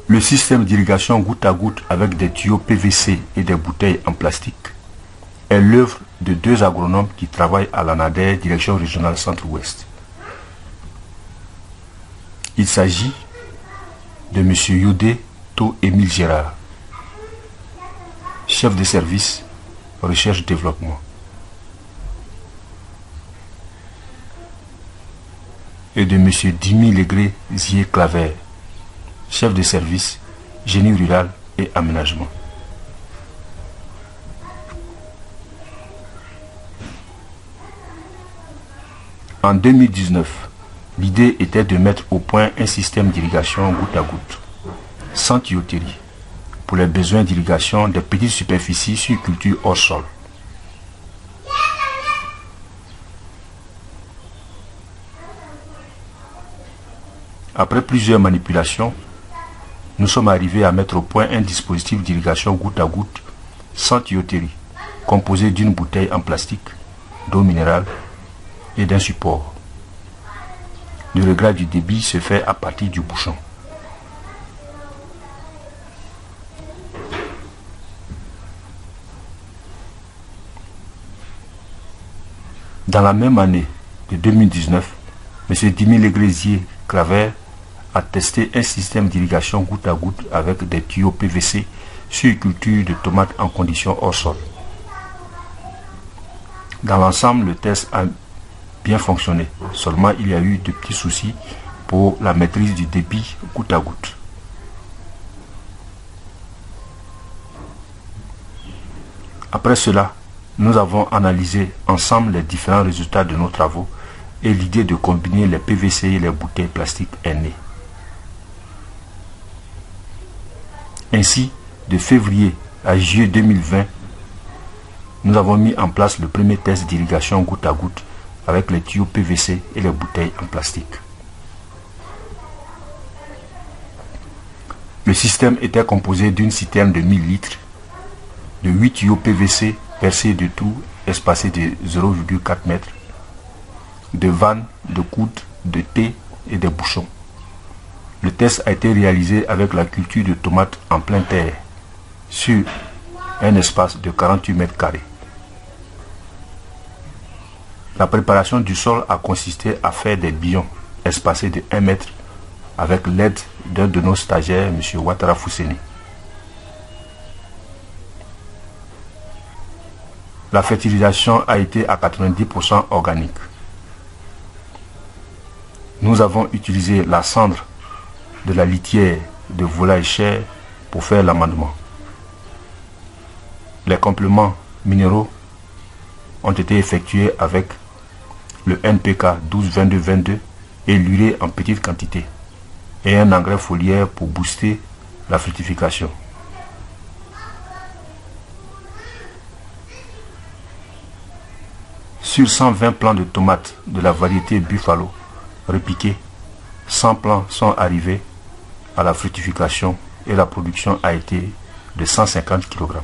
Le système d'irrigation goutte à goutte avec des tuyaux PVC et des bouteilles en plastique est l'œuvre de 2 agronomes qui travaillent à l'ANADER, Direction Régionale Centre-Ouest. Il s'agit de M. Yodé Émile Gérard, chef de service Recherche-Développement, et de M. Dimi Legré Zier-Claver, chef de service Génie rural et aménagement. En 2019, l'idée était de mettre au point un système d'irrigation goutte à goutte, sans tuyauterie, pour les besoins d'irrigation des petites superficies sur culture hors sol. Après plusieurs manipulations, nous sommes arrivés à mettre au point un dispositif d'irrigation goutte à goutte sans tuyauterie, composé d'une bouteille en plastique, d'eau minérale et d'un support. Le réglage du débit se fait à partir du bouchon. Dans la même année de 2019, M. Dimi Legré Zier-Claver a testé un système d'irrigation goutte à goutte avec des tuyaux PVC sur culture de tomates en conditions hors sol. Dans l'ensemble, le test a bien fonctionné. Seulement, il y a eu de petits soucis pour la maîtrise du débit goutte à goutte. Après cela, nous avons analysé ensemble les différents résultats de nos travaux et l'idée de combiner les PVC et les bouteilles plastiques est née. Ainsi, de février à juillet 2020, nous avons mis en place le premier test d'irrigation goutte à goutte avec les tuyaux PVC et les bouteilles en plastique. Le système était composé d'une citerne de 1000 litres, de 8 tuyaux PVC percés de tout espacés de 0,4 m, de vannes, de coudes, de thé et des bouchons. Le test a été réalisé avec la culture de tomates en plein terre, sur un espace de 48 m². La préparation du sol a consisté à faire des billons espacés de 1 m avec l'aide d'un de nos stagiaires, M. Ouattara Fousseni. La fertilisation a été à 90% organique. Nous avons utilisé la cendre de la litière de volaille chair pour faire l'amendement. Les compléments minéraux ont été effectués avec le NPK 12-22-22 et l'urée en petite quantité et un engrais foliaire pour booster la fructification. Sur 120 plants de tomates de la variété Buffalo repiqués, 100 plants sont arrivés à la fructification et la production a été de 150 kg.